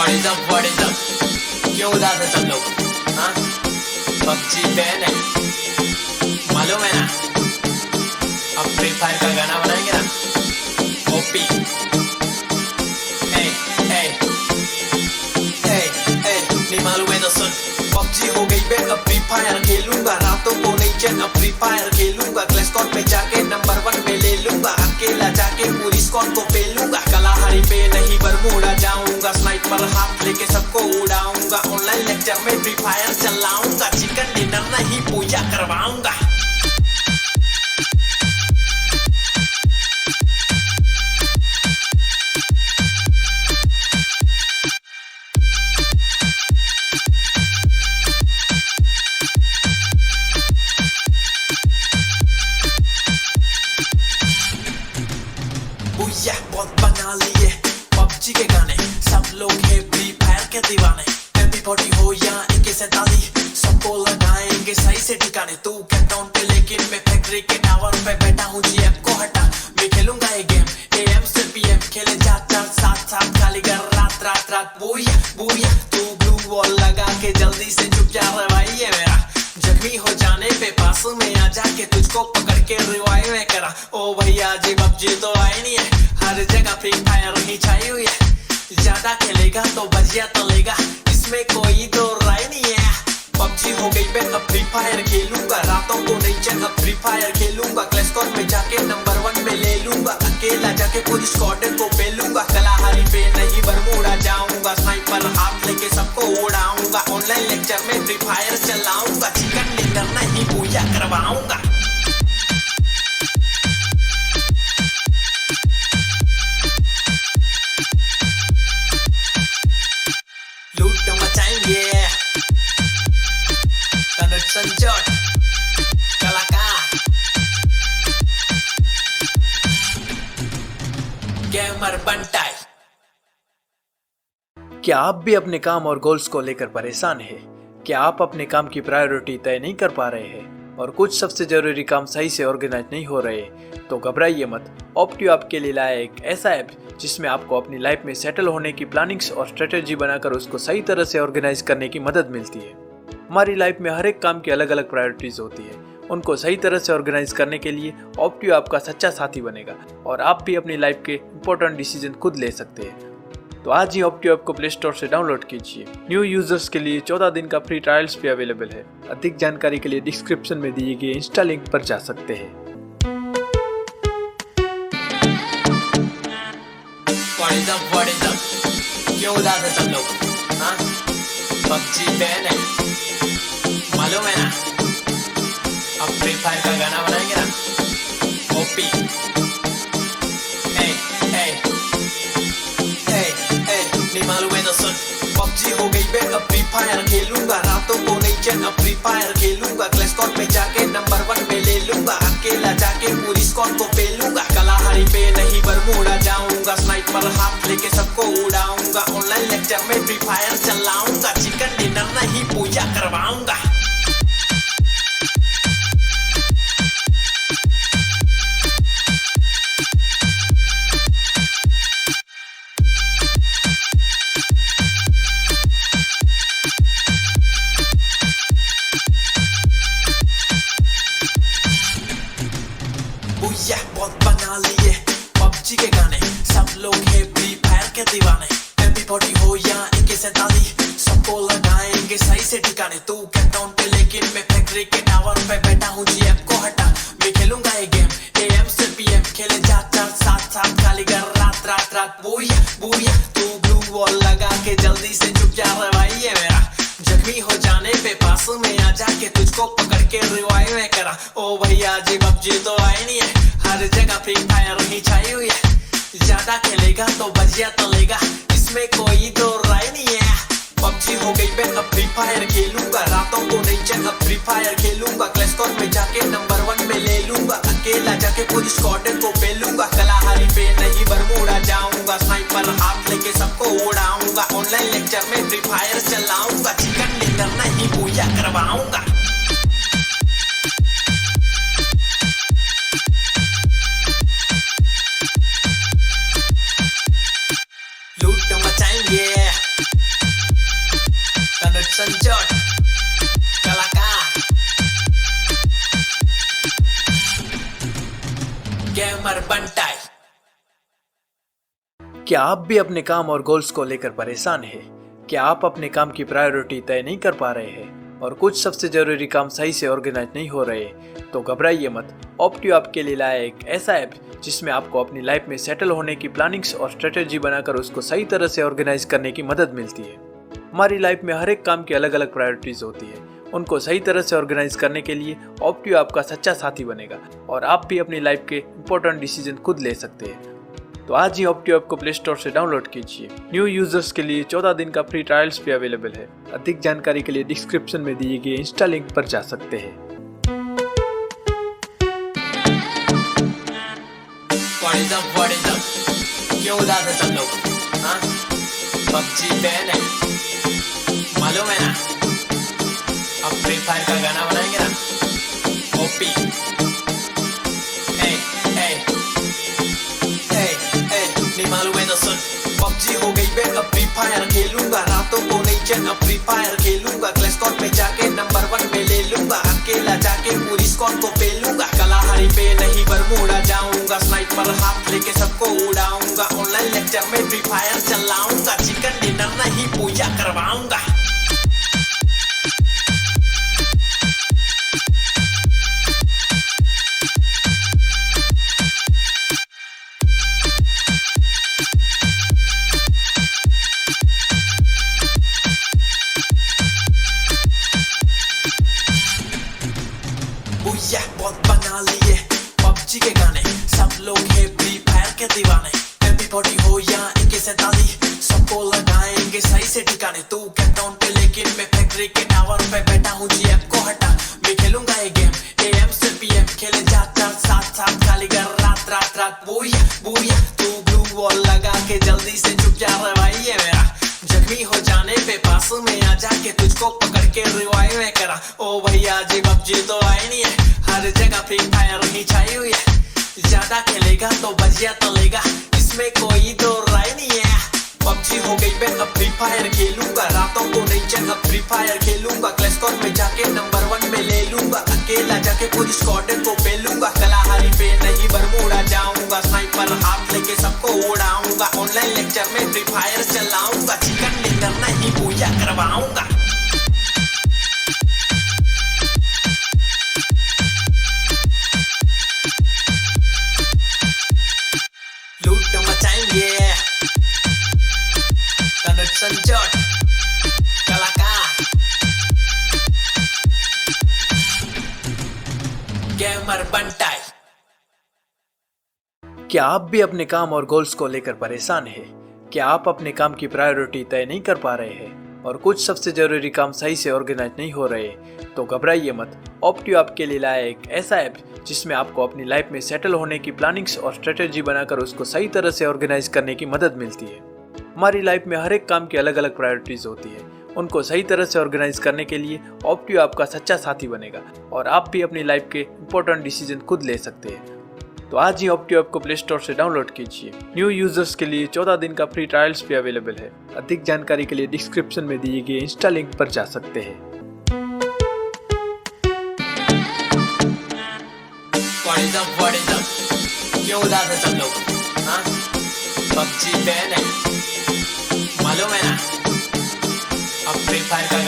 What is up? क्यों उदास है सब लोग? हाँ, पबजी बैन है, मालूम है ना? अब फ्री फायर का गाना बनाएंगे ना? ओपी, नहीं मालूम है तो सुन। पबजी हो गई बैन, अब फ्री फायर खेलूंगा, रातों को नहीं चैन, अब फ्री फायर खेलूंगा, क्लैश स्क्वाड में जाके नंबर 1 पे ले लूंगा, अकेला जाके पूरी स्क्वाड को पेलूंगा, कलाहारी पे नहीं बरमूडा जाऊंगा, स्नाइपर हाथ लेके सबको उड़ाऊंगा, ऑनलाइन लेक्चर में फ्री फायर चलाऊंगा, चिकन डिनर नहीं पूजा करवाऊंगा। बहुत बना लिए पबजी के गाने, सब लोग है फ्री फायर के दीवाने, MP40 हो या AK-47 सबको लगाएंगे सही से ठिकाने। तू कैपटाउन पे लेकिन मैं फैक्ट्री के टावर पे बैठा हूँ, GF को हटा मैं खेलूंगा ये गेम, AM से PM खेले जाता साथ खाली कर रात रात रात। बुया तू ब्लू वॉल लगा के जल्दी से चुप जा रहा भाई, ये मेरा जख्मी हो जाने पे पास में आ जाके तुझको पकड़ के रिवाइव में करा। ओ भैया जी पबजी तो आई नहीं है, हर जगह फ्री फायर ही छाई हुई है, ज्यादा खेलेगा तो बजिया तलेगा, इसमें कोई दो राय नहीं है। पबजी हो गई बैन, अब फ्री फायर खेलूंगा, रातों को नहीं चैन, अब फ्री फायर खेलूंगा, क्लैश स्क्वाड में जाके नंबर 1 में ले लूंगा, अकेला जाके पूरी स्क्वाड को पेलूंगा, कलाहारी पे नहीं बरमूडा जाऊंगा, स्नाइपर हाथ लेके सबको उड़ाऊंगा, ऑनलाइन लेक्चर में फ्री फायर चलाऊंगा, चिकन डिनर नहीं पूजा करवाऊंगा। लूट मचाएंगे तनुज संजोट कलाकार गेमर बंटाई। क्या आप भी अपने काम और गोल्स को लेकर परेशान हैं? क्या आप अपने काम की प्रायोरिटी तय नहीं कर पा रहे हैं और कुछ सबसे जरूरी काम सही से ऑर्गेनाइज नहीं हो रहे? तो घबराइए मत, ऑप्टियो आपके लिए लाया एक ऐसा ऐप जिसमें आपको अपनी लाइफ में सेटल होने की प्लानिंग्स और स्ट्रेटेजी बनाकर उसको सही तरह से ऑर्गेनाइज करने की मदद मिलती है। हमारी लाइफ में हर एक काम की अलग अलग प्रायोरिटीज होती है, उनको सही तरह से ऑर्गेनाइज करने के लिए ऑप्टियो आपका सच्चा साथी बनेगा और आप भी अपनी लाइफ के इंपॉर्टेंट डिसीजन खुद ले सकते हैं। तो आज ही ऑप्टियो ऐप को प्ले स्टोर से डाउनलोड कीजिए। न्यू यूजर्स के लिए 14 दिन का फ्री ट्रायल्स भी अवेलेबल है। अधिक जानकारी के लिए डिस्क्रिप्शन में दिए गए इंस्टा लिंक पर जा सकते हैं। What is up? क्यों उदास है सब लोग? हाँ, पबजी बैन है, मालूम है ना? अब फ्री फायर का गाना बनाएंगे ना? ओपी, नहीं मालूम है तो सुन। पबजी हो गई बैन, अब फ्री फायर खेलूंगा, रातों को नहीं चैन, अब फ्री फायर खेलूंगा, क्लैश स्क्वाड में जाके नंबर 1 पे ले लूंगा, अकेला जाके पूरी स्क्वाड को पेलूंगा, कलाहारी पे नहीं बरमूडा जाऊंगा, स्नाइपर हाथ लेके सबको उड़ाऊंगा, ऑनलाइन लेक्चर में फ्री फायर चलाऊंगा, चिकन डिनर नहीं पूजा करवाऊंगा। बहुत बना लिए पबजी के गाने, सब लोग है फ्री फायर के दीवाने, MP40 हो या AK-47 सबको लगाएंगे सही से ठिकाने। तू कैपटाउन पे लेकिन मैं फैक्ट्री के टावर पे बैठा हूँ, GF को हटा मैं खेलूंगा ये गेम, AM से PM खेले जाता साथ खाली कर रात रात रात। बुया तू ब्लू वॉल लगा के जल्दी से चुप जा रहा भाई, ये मेरा जख्मी हो जाने पे पास में आ जाके तुझको पकड़ के रिवाइव में करा। ओ भैया जी पबजी तो आई नहीं है, हर जगह फ्री फायर ही छाई हुई है, ज्यादा खेलेगा तो बजिया तलेगा, इसमें कोई दो राय नहीं है। पबजी हो गई बैन, अब फ्री फायर खेलूंगा, रातों को नहीं चैन, अब फ्री फायर खेलूंगा, क्लैश स्क्वाड में जाके नंबर 1 में ले लूंगा, अकेला जाके पूरी स्क्वाड को पेलूंगा, कलाहारी पे नहीं बरमूडा जाऊंगा, स्नाइपर हाथ लेके सबको उड़ाऊंगा, ऑनलाइन लेक्चर में फ्री फायर चलाऊंगा, चिकन डिनर नहीं पूजा करवाऊंगा। लूट मचाएंगे गेमर बंटाई। क्या आप भी अपने काम और गोल्स को लेकर परेशान हैं? क्या आप अपने काम की प्रायोरिटी तय नहीं कर पा रहे हैं और कुछ सबसे जरूरी काम सही से ऑर्गेनाइज नहीं हो रहे? तो घबराइए मत। ऑप्टियो आपके लिए लाया एक ऐसा ऐप जिसमें आपको अपनी लाइफ में सेटल होने की प्लानिंग्स और स्ट्रेटेजी बनाकर उसको सही तरह से ऑर्गेनाइज करने की मदद मिलती है। हमारी लाइफ में हर एक काम की अलग अलग प्रायोरिटीज होती है। उनको सही तरह से ऑर्गेनाइज करने के लिए ऑप्टियो आपका सच्चा साथी बनेगा और आप भी अपनी लाइफ के इंपॉर्टेंट डिसीजन खुद ले सकते हैं। तो आज ही ऑप्टियो ऐप को प्ले स्टोर से डाउनलोड कीजिए। न्यू यूजर्स के लिए 14 दिन का फ्री ट्रायल्स भी अवेलेबल है। अधिक जानकारी के लिए डिस्क्रिप्शन में दिए गए इंस्टा लिंक पर जा सकते हैं। What is up? क्यों उदास है सब लोग? हाँ? PUBG बैन है, मालूम है ना? अब फ्री फायर का गाना बनाएंगे ना? ओपी। नहीं मालूम है तो सुन। PUBG हो गई बैन, अब फ्री फायर खेलूंगा, रातों को नहीं चैन, अब फ्री फायर खेलूंगा, क्लैश स्क्वाड में जाके नंबर 1 में ले लूंगा, अकेला जाके पूरी स्क्वाड को पेलूंगा, कलाहारी पे नहीं बरमूडा जाऊंगा, स्नाइपर हाथ लेके सबको उड़ाऊंगा, ऑनलाइन लेक्चर में फ्री फायर चलाऊंगा, चिकन डिनर नहीं पूजा करवाऊंगा। बहुत बना लिए PUBG के गाने, सब लोग है फ्री फायर के दीवाने, MP40 हो या AK-47 सबको लगाएंगे सही से ठिकाने। तू कैटाउन पे लेकिन मैं फैक्ट्री के टावर पे बैठा हूँ, जी ऐप को हटा, मैं खेलूंगा ये गेम AM से PM, खेले जाता साथ खाली कर रात बूया तू ग्लू वॉल लगा के जल्दी से चुप जा रहा भाई ये मेरा, जख्मी हो जाने पे पास में आ जाके तुझको पकड़ के रिवाइव में करा। ओ भैया जी PUBG तो आई नहीं है, हर जगह फ्री फायर ही छाई हुई है, ज्यादा खेलेगा तो बजिया तलेगा, इसमें कोई दो राय नहीं है। PUBG हो गई बैन, अब फ्री फायर खेलूंगा, रातों को नहीं चैन, अब फ्री फायर खेलूंगा, क्लैश स्क्वाड में जाके नंबर 1 में ले लूंगा, अकेला जाके पूरी स्क्वाड को पेलूंगा, कलाहारी पे नहीं बरमूडा जाऊंगा, स्नाइपर हाथ लेके सबको उड़ाऊंगा, ऑनलाइन लेक्चर में फ्री फायर चलाऊंगा, चिकन डिनर नहीं पूजा करवाऊंगा। लूट मचाएंगे तनुज संजोट कलाकार गेमर बंटाई। क्या आप भी अपने काम और गोल्स को लेकर परेशान हैं? क्या आप अपने काम की प्रायोरिटी तय नहीं कर पा रहे हैं और कुछ सबसे जरूरी काम सही से ऑर्गेनाइज नहीं हो रहे? तो घबराइए मत। ऑप्टियो आपके लिए लाया एक ऐसा ऐप जिसमें आपको अपनी लाइफ में सेटल होने की प्लानिंग्स और स्ट्रेटेजी बनाकर उसको सही तरह से ऑर्गेनाइज करने की मदद मिलती है। हमारी लाइफ में हर एक काम की अलग अलग प्रायोरिटीज होती है। उनको सही तरह से ऑर्गेनाइज करने के लिए ऑप्टियो आपका सच्चा साथी बनेगा और आप भी अपनी लाइफ के इंपॉर्टेंट डिसीजन खुद ले सकते हैं। तो आज ही ऑप्टियो ऐप को प्ले स्टोर से डाउनलोड कीजिए। न्यू यूजर्स के लिए 14 दिन का फ्री ट्रायल्स भी अवेलेबल है। अधिक जानकारी के लिए डिस्क्रिप्शन में दिए गए इंस्टा लिंक पर जा सकते हैं। What is up? क्यों उदास है सब लोग? हाँ? PUBG बैन है, मालूम है ना? अब फ्री फायर का